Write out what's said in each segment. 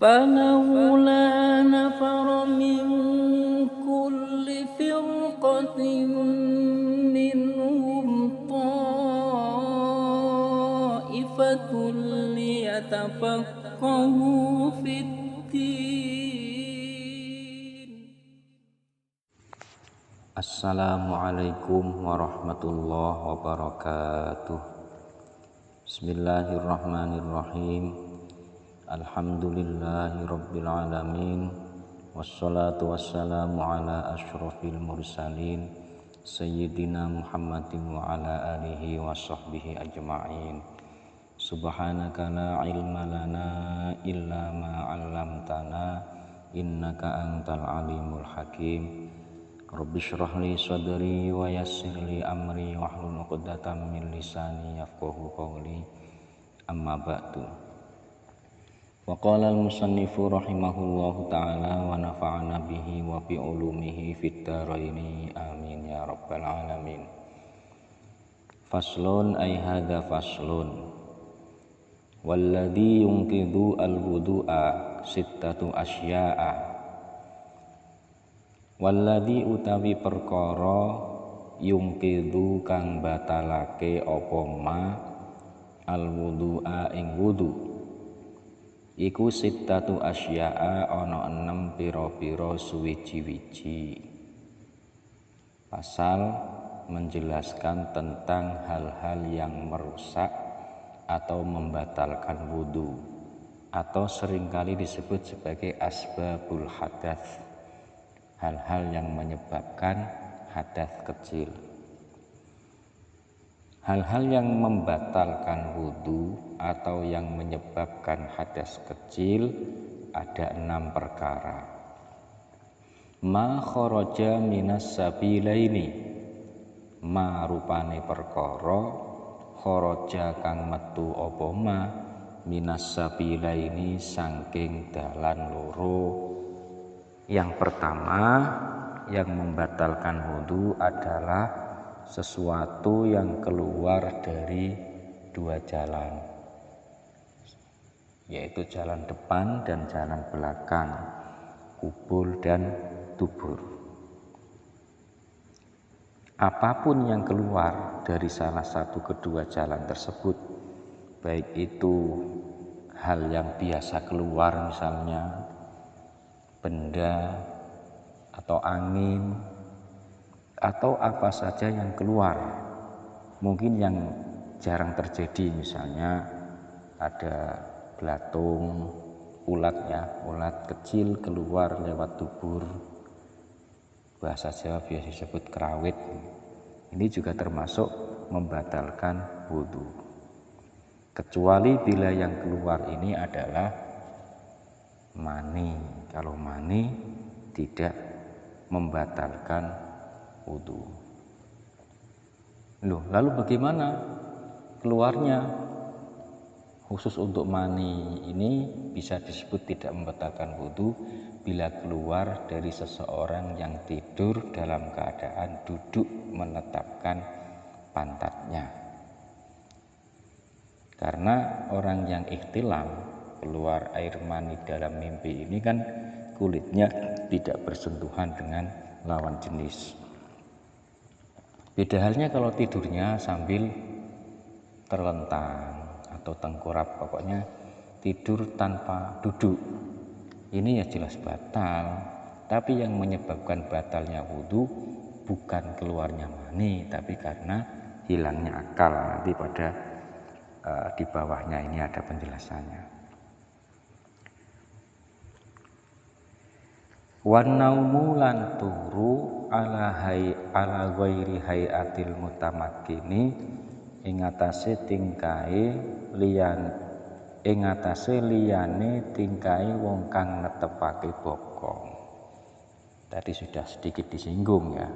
فلولا نفر من كل فرقة منهم طائفة ليتفقهوا في الدين. Assalamualaikum warahmatullahi wabarakatuh. Bismillahirrahmanirrahim. Alhamdulillahi rabbil alamin. Wassalatu wassalamu ala asyrafil mursalin Sayyidina Muhammadin wa ala alihi wa sahbihi ajma'in. Subhanaka la ilma lana illa ma 'allamtana innaka antal alimul hakim. Rabbi shrah li sadri wa yassir li amri wahlul 'uqdatam min lisani yafqahu qawli. Amma ba'du. Wa qala al-musannifu rahimahullahu ta'ala wa nafa'ana bihi wa bi ulumihi fid dharaini amin ya rabbal alamin. Faslun ay hadza faslun. Walladhi yunqidhu al-wudu'a sittatu asya'a. Walladhi utawi perkara yungkidhu kang batalake apa ma alwudu'a ing wudu iku sittatu asya'a ana 6 pira-pira suwiji-wiji. Pasal menjelaskan tentang hal-hal yang merusak atau membatalkan wudu atau seringkali disebut sebagai asbabul hadats, hal-hal yang menyebabkan hadas kecil. Hal-hal yang membatalkan wudu atau yang menyebabkan hadas kecil ada 6 perkara. Ma kharaja minas sabilaini, ma rupane perkara kharaja kang metu apa ma minas sabilaini saking dalan loro. Yang pertama yang membatalkan wudu adalah sesuatu yang keluar dari 2 jalan, yaitu jalan depan dan jalan belakang, kubul dan dubur. Apapun yang keluar dari salah satu kedua jalan tersebut, baik itu hal yang biasa keluar misalnya benda atau angin atau apa saja yang keluar, mungkin yang jarang terjadi misalnya ada belatung, ulat kecil keluar lewat dubur, bahasa Jawa biasa disebut kerawit. Ini juga termasuk membatalkan wudu, kecuali bila yang keluar ini adalah mani. Kalau mani tidak membatalkan wudu. Lalu bagaimana keluarnya? Khusus untuk mani ini bisa disebut tidak membatalkan wudu bila keluar dari seseorang yang tidur dalam keadaan duduk menetapkan pantatnya. Karena orang yang ihtilam keluar air mani dalam mimpi ini kan kulitnya tidak bersentuhan dengan lawan jenis. Beda halnya kalau tidurnya sambil terlentang atau tengkurap, pokoknya tidur tanpa duduk. Ini ya jelas batal. Tapi yang menyebabkan batalnya wudu bukan keluarnya mani, tapi karena hilangnya akal. Nanti pada di bawahnya ini ada penjelasannya. Wan naumu lan turu ala ghairi hayatil mutamakkini ing atase tingkae liyane tingkae wong kang netepake bokong. Tadi sudah sedikit disinggung ya.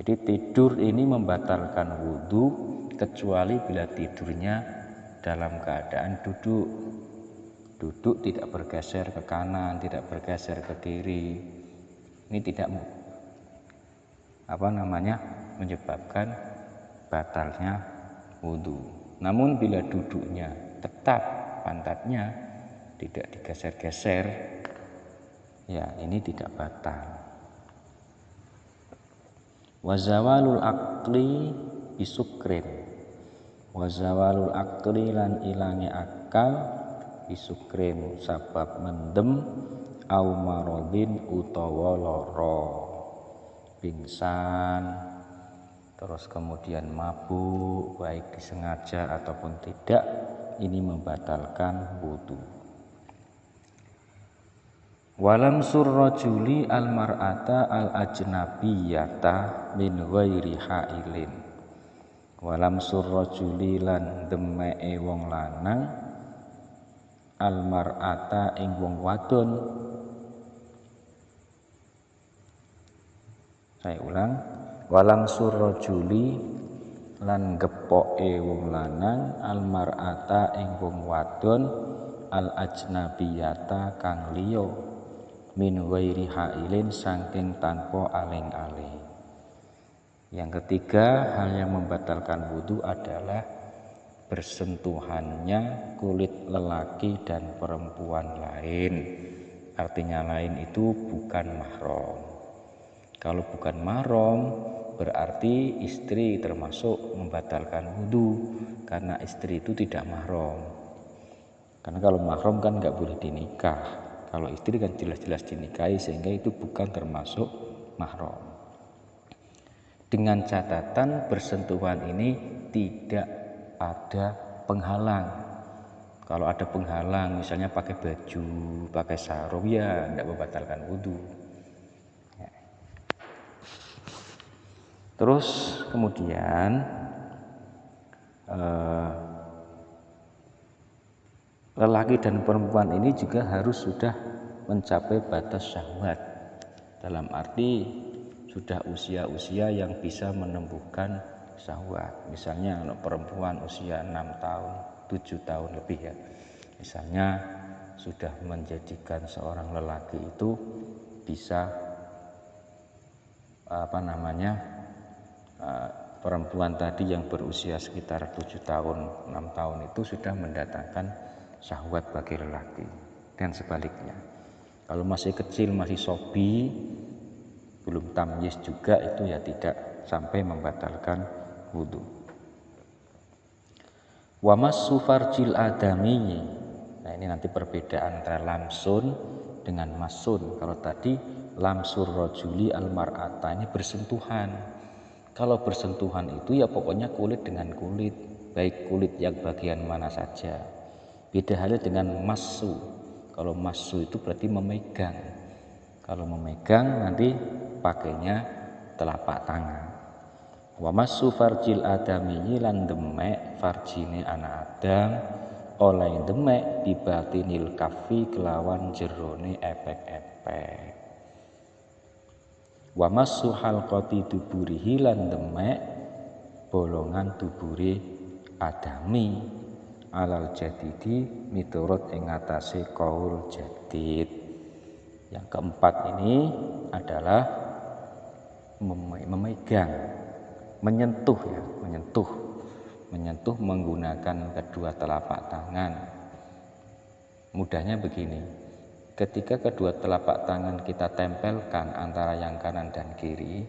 Jadi tidur ini membatalkan wudu kecuali bila tidurnya dalam keadaan duduk. Duduk tidak bergeser ke kanan, tidak bergeser ke kiri. Ini tidak menyebabkan batalnya wudu. Namun bila duduknya tetap pantatnya tidak digeser-geser, ya ini tidak batal. Wazawalul akli bisukrin, wazawalul akli lan ilange akal bisukrin sabab mendem au marodin utawa lara, pingsan terus kemudian mabuk baik disengaja ataupun tidak, ini membatalkan wudu. Walam surrajuli al mar'ata al ajnabiyata min ghairi hailin, walam surrajuli lan demeke wong lanang al mar'ata ing wong wadon. Saya ulang, walam surrajuli lan gepoke wong lanang al mar'ata ing wong wadon al ajnabiyata kang liya min ghairi hailin saking tanpa aling-aling. Yang ketiga, hal yang membatalkan wudu adalah bersentuhannya kulit lelaki dan perempuan lain. Artinya lain itu bukan mahram. Kalau bukan mahram berarti istri termasuk membatalkan wudu, karena istri itu tidak mahram. Karena kalau mahram kan nggak boleh dinikah. Kalau istri kan jelas-jelas dinikahi, sehingga itu bukan termasuk mahram. Dengan catatan bersentuhan ini tidak ada penghalang. Kalau ada penghalang, misalnya pakai baju, pakai sarung, ya tidak membatalkan wudu. Terus kemudian lelaki dan perempuan ini juga harus sudah mencapai batas syahwat, dalam arti sudah usia-usia yang bisa menumbuhkan syahwat. Misalnya untuk perempuan usia 6 tahun, 7 tahun lebih ya. Misalnya sudah menjadikan seorang lelaki itu bisa perempuan tadi yang berusia sekitar 7 tahun, 6 tahun itu sudah mendatangkan syahwat bagi lelaki, dan sebaliknya. Kalau masih kecil, masih sobi, belum tamyiz juga, itu ya tidak sampai membatalkan wudu. Wa massu farjil adami. Nah, ini nanti perbedaan antara lamsun dengan masun. Kalau tadi lamsur rajuli al mar'ata, ini bersentuhan. Kalau bersentuhan itu ya pokoknya kulit dengan kulit, baik kulit yang bagian mana saja. Beda halnya dengan massu. Kalau massu itu berarti memegang. Kalau memegang nanti pakainya telapak tangan. Wa massu farjil adami lan demek farjine anak Adam oleh demek di batinil kafi kelawan jerone epek-epek. Wa massu halqati duburihi lan demek bolongan dubure Adami alal jadidi miturut ing atase qaul jadid. Yang keempat ini adalah memegang, menyentuh ya, menyentuh menggunakan kedua telapak tangan. Mudahnya begini, ketika kedua telapak tangan kita tempelkan antara yang kanan dan kiri,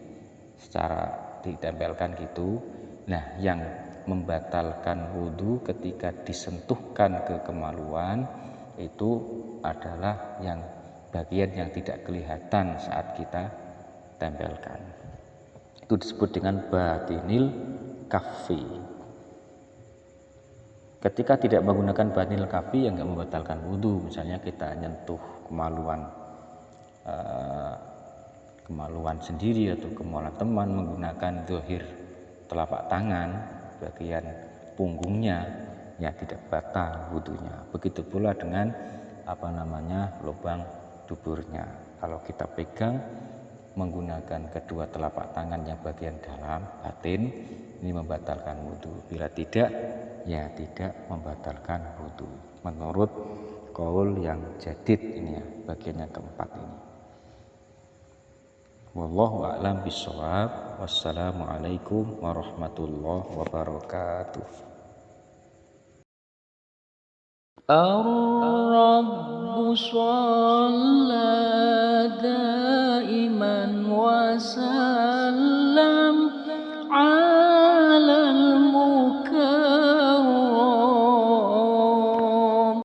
secara ditempelkan gitu, nah yang membatalkan wudu ketika disentuhkan ke kemaluan itu adalah yang bagian yang tidak kelihatan saat kita tempelkan. Itu disebut dengan batinil kaffi. Ketika tidak menggunakan batinil kaffi yang nggak membatalkan wudu, misalnya kita nyentuh kemaluan sendiri atau kemaluan teman menggunakan zahir telapak tangan, bagian punggungnya, ya tidak batal wudunya. Begitu pula dengan lubang duburnya. Kalau kita pegang menggunakan kedua telapak tangan yang bagian dalam batin, ini membatalkan wudu. Bila tidak, ya tidak membatalkan wudu. Menurut qaul yang jadid ini ya, bagian yang keempat ini. Wallahu a'lam bishawab. Wassalamualaikum warahmatullahi wabarakatuh. الرب صلى دائما وسلم